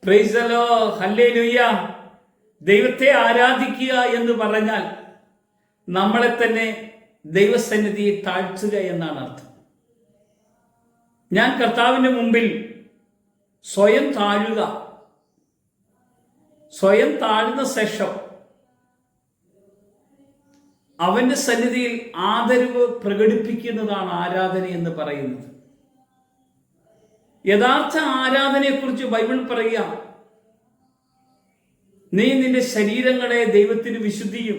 Praise the Lord, hallelujah. ദൈവത്തെ ആരാധിക്കുക എന്ന് പറഞ്ഞാൽ നമ്മളെ തന്നെ ദൈവസന്നിധിയിൽ താഴ്ത്തുക എന്നാണ് അർത്ഥം. ഞാൻ കർത്താവിൻ്റെ മുമ്പിൽ സ്വയം താഴുക, സ്വയം താഴ്ന്ന ശേഷം അവന്റെ സന്നിധിയിൽ ആദരവ് പ്രകടിപ്പിക്കുന്നതാണ് ആരാധന എന്ന് പറയുന്നത്. യഥാർത്ഥ ആരാധനയെക്കുറിച്ച് ബൈബിൾ പറയുക, നീ നിന്റെ ശരീരങ്ങളെ ദൈവത്തിന് വിശുദ്ധിയും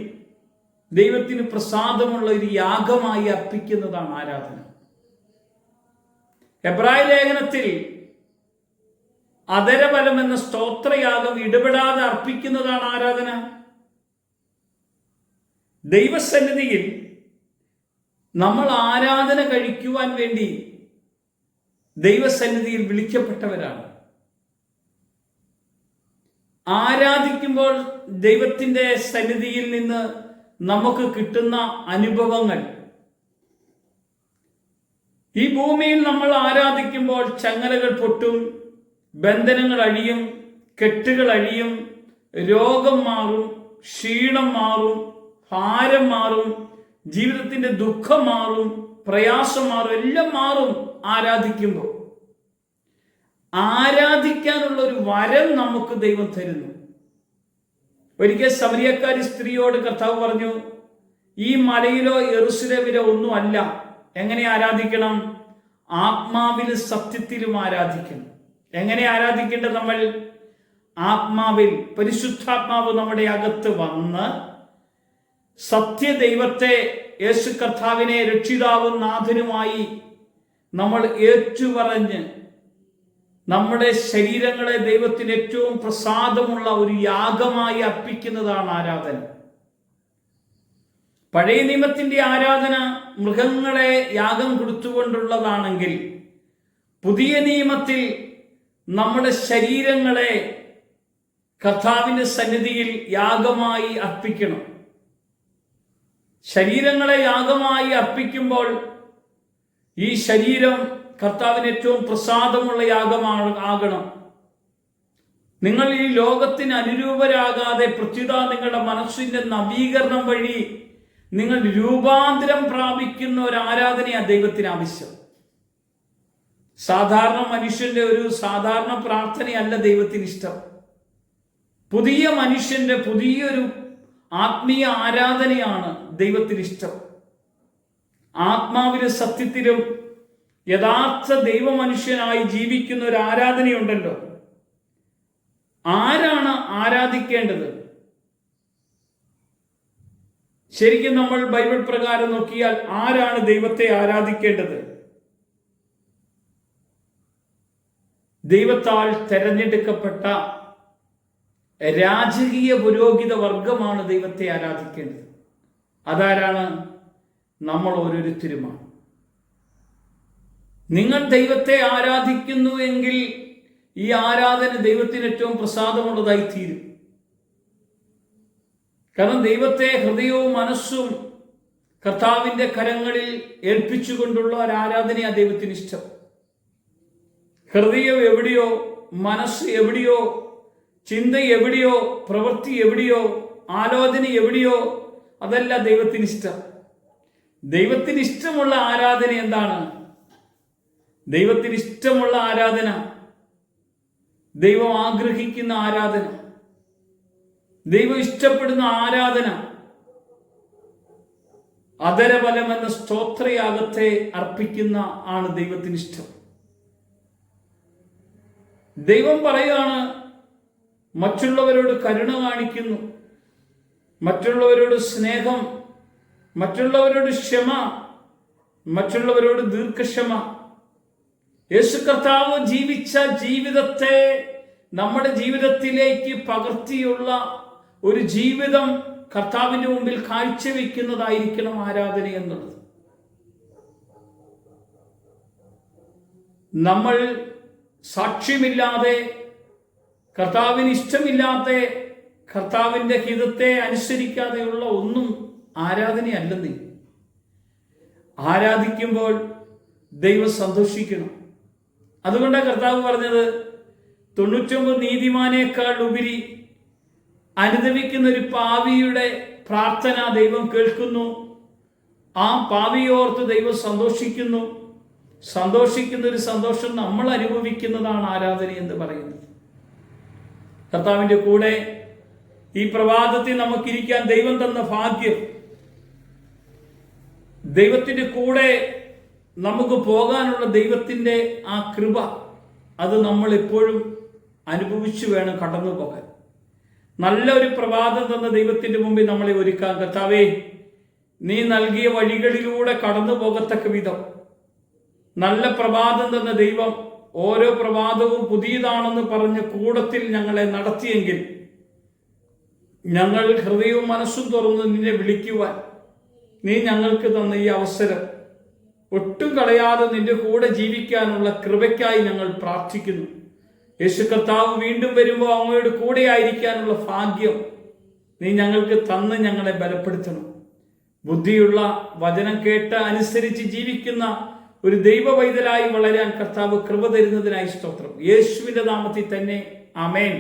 ദൈവത്തിന് പ്രസാദമുള്ള ഒരു യാഗമായി അർപ്പിക്കുന്നതാണ് ആരാധന. എബ്രായ ലേഖനത്തിൽ അധരബലം എന്ന സ്തോത്രയാഗം ഇടപെടാതെ അർപ്പിക്കുന്നതാണ് ആരാധന. ദൈവസന്നിധിയിൽ നമ്മൾ ആരാധന കഴിക്കുവാൻ വേണ്ടി ദൈവസന്നിധിയിൽ വിളിക്കപ്പെട്ടവരാണ്. ആരാധിക്കുമ്പോൾ ദൈവത്തിൻ്റെ സന്നിധിയിൽ നിന്ന് നമുക്ക് കിട്ടുന്ന അനുഭവങ്ങൾ, ഈ ഭൂമിയിൽ നമ്മൾ ആരാധിക്കുമ്പോൾ ചങ്ങലകൾ പൊട്ടും, ബന്ധനങ്ങൾ അഴിയും, കെട്ടുകൾ അഴിയും, രോഗം മാറും, ക്ഷീണം മാറും, ഭാരം മാറും, ജീവിതത്തിന്റെ ദുഃഖം മാറും, പ്രയാസം മാറും, എല്ലാം മാറും ആരാധിക്കുമ്പോൾ. ആരാധിക്കാനുള്ള ഒരു വരം നമുക്ക് ദൈവം തരുന്നു. ഒരിക്കൽ സമരിയക്കാരി സ്ത്രീയോട് കർത്താവ് പറഞ്ഞു, ഈ മലയിലോ യെരൂശലേമിലോ ഒന്നും അല്ല, എങ്ങനെ ആരാധിക്കണം? ആത്മാവിലും സത്യത്തിലും ആരാധിക്കണം. എങ്ങനെ ആരാധിക്കേണ്ടത്? നമ്മൾ ആത്മാവിൽ, പരിശുദ്ധാത്മാവ് നമ്മുടെ അകത്ത് വന്ന് സത്യദൈവത്തെ, യേശു കർത്താവിനെ രക്ഷിതാവും നാഥനുമായി നമ്മൾ ഏറ്റുപറഞ്ഞ് നമ്മുടെ ശരീരങ്ങളെ ദൈവത്തിന് ഏറ്റവും പ്രസാദമുള്ള ഒരു യാഗമായി അർപ്പിക്കുന്നതാണ് ആരാധന. പഴയ നിയമത്തിന്റെ ആരാധന മൃഗങ്ങളെ യാഗം കൊടുത്തുകൊണ്ടുള്ളതാണെങ്കിൽ, പുതിയ നിയമത്തിൽ നമ്മുടെ ശരീരങ്ങളെ കർത്താവിന്റെ സന്നിധിയിൽ യാഗമായി അർപ്പിക്കണം. ശരീരങ്ങളെ യാഗമായി അർപ്പിക്കുമ്പോൾ ഈ ശരീരം കർത്താവിന് ഏറ്റവും പ്രസാദമുള്ള യാഗമാകണം. നിങ്ങൾ ഈ ലോകത്തിന് അനുരൂപരാകാതെ പ്രത്യുത നിങ്ങളുടെ മനസ്സിന്റെ നവീകരണം വഴി നിങ്ങൾ രൂപാന്തരം പ്രാപിക്കുന്ന ഒരു ആരാധനയാണ് ദൈവത്തിന് ആവശ്യം. സാധാരണ മനുഷ്യന്റെ ഒരു സാധാരണ പ്രാർത്ഥനയല്ല ദൈവത്തിന് ഇഷ്ടം. പുതിയ മനുഷ്യന്റെ പുതിയൊരു ആത്മീയ ആരാധനയാണ് ദൈവത്തിന് ഇഷ്ടം. ആത്മാവിലും സത്യത്തിലും യഥാർത്ഥ ദൈവമനുഷ്യനായി ജീവിക്കുന്ന ഒരു ആരാധനയുണ്ടല്ലോ. ആരാണ് ആരാധിക്കേണ്ടത്? ശരിക്കും നമ്മൾ ബൈബിൾ പ്രകാരം നോക്കിയാൽ ആരാണ് ദൈവത്തെ ആരാധിക്കേണ്ടത്? ദൈവത്താൽ തെരഞ്ഞെടുക്കപ്പെട്ട രാജകീയ പുരോഹിത വർഗമാണ് ദൈവത്തെ ആരാധിക്കേണ്ടത്. അതാരാണ്? നമ്മൾ ഓരോരുത്തരുമാണ്. നിങ്ങൾ ദൈവത്തെ ആരാധിക്കുന്നു എങ്കിൽ ഈ ആരാധന ദൈവത്തിന് ഏറ്റവും പ്രസാദമുള്ളതായി തീരും. കാരണം ദൈവത്തെ ഹൃദയവും മനസ്സും കർത്താവിന്റെ കരങ്ങളിൽ ഏൽപ്പിച്ചുകൊണ്ടുള്ള ഒരു ആരാധനയാണ് ദൈവത്തിന് ഇഷ്ടം. ഹൃദയം എവിടെയോ, മനസ്സ് എവിടെയോ, ചിന്ത എവിടെയോ, പ്രവൃത്തി എവിടെയോ, ആലോചന എവിടെയോ, അതല്ല ദൈവത്തിന് ഇഷ്ടം. ദൈവത്തിന് ഇഷ്ടമുള്ള ആരാധന എന്താണ്? ദൈവത്തിന് ഇഷ്ടമുള്ള ആരാധന, ദൈവം ആഗ്രഹിക്കുന്ന ആരാധന, ദൈവം ഇഷ്ടപ്പെടുന്ന ആരാധന അധരബലം എന്ന സ്തോത്രയാഗത്തെ അർപ്പിക്കുന്ന ആണ് ദൈവത്തിന് ഇഷ്ടം. ദൈവം പറയുകയാണ്, മറ്റുള്ളവരോട് കരുണ കാണിക്കുന്നു, മറ്റുള്ളവരോട് സ്നേഹം, മറ്റുള്ളവരോട് ക്ഷമ, മറ്റുള്ളവരോട് ദീർഘക്ഷമ. യേശു കർത്താവ് ജീവിച്ച ജീവിതത്തെ നമ്മുടെ ജീവിതത്തിലേക്ക് പകർത്തിയുള്ള ഒരു ജീവിതം കർത്താവിന്റെ മുമ്പിൽ കാഴ്ചവെക്കുന്നതായിരിക്കണം ആരാധന എന്നുള്ളത്. നമ്മൾ സാക്ഷ്യമില്ലാതെ, കർത്താവിന് ഇഷ്ടമില്ലാത്ത, കർത്താവിന്റെ ഹിതത്തെ അനുസരിക്കാതെയുള്ള ഒന്നും ആരാധനയല്ലെന്നേ. ആരാധിക്കുമ്പോൾ ദൈവം സന്തോഷിക്കണം. അതുകൊണ്ടാണ് കർത്താവ് പറഞ്ഞത്, 99 നീതിമാനേക്കാൾ ഉപരി അനുദമിക്കുന്ന ഒരു പാവിയുടെ പ്രാർത്ഥന ദൈവം കേൾക്കുന്നു. ആ പാവിയോർത്ത് ദൈവം സന്തോഷിക്കുന്നു. സന്തോഷിക്കുന്ന ഒരു സന്തോഷം നമ്മൾ അനുഭവിക്കുന്നതാണ് ആരാധന എന്ന് പറയുന്നത്. കർത്താവിൻ്റെ കൂടെ ഈ പ്രഭാതത്തിൽ നമുക്കിരിക്കാൻ ദൈവം തന്ന ഭാഗ്യം, ദൈവത്തിൻ്റെ കൂടെ നമുക്ക് പോകാനുള്ള ദൈവത്തിൻ്റെ ആ കൃപ, അത് നമ്മൾ എപ്പോഴും അനുഭവിച്ചു വേണം കടന്നു പോകാൻ. നല്ലൊരു പ്രഭാതം തന്ന ദൈവത്തിൻ്റെ മുമ്പിൽ നമ്മളെ ഒരുക്കാൻ, കർത്താവേ നീ നൽകിയ വഴികളിലൂടെ കടന്നു പോകത്തക്ക വിധം നല്ല പ്രഭാതം തന്ന ദൈവം ഓരോ പ്രഭാതവും പുതിയതാണെന്ന് പറഞ്ഞ് കൂടത്തിൽ ഞങ്ങളെ നടത്തിയെങ്കിൽ ഞങ്ങൾ ഹൃദയവും മനസ്സും തുറന്ന് നിന്നെ വിളിക്കുവാൻ നീ ഞങ്ങൾക്ക് തന്ന ഈ അവസരം ഒട്ടും കളയാതെ നിന്റെ കൂടെ ജീവിക്കാനുള്ള കൃപയ്ക്കായി ഞങ്ങൾ പ്രാർത്ഥിക്കുന്നു. യേശു കർത്താവ് വീണ്ടും വരുമ്പോൾ അങ്ങയുടെ കൂടെ ആയിരിക്കാനുള്ള ഭാഗ്യം നീ ഞങ്ങൾക്ക് തന്ന് ഞങ്ങളെ ബലപ്പെടുത്തണം. ബുദ്ധിയുള്ള വചനം കേട്ട് അനുസരിച്ച് ജീവിക്കുന്ന ഒരു ദൈവവൈതലായി വളരാൻ കർത്താവ് കൃപ തരുന്നതിനായി സ്തോത്രം. യേശുവിന്റെ നാമത്തിൽ തന്നെ ആമേൻ.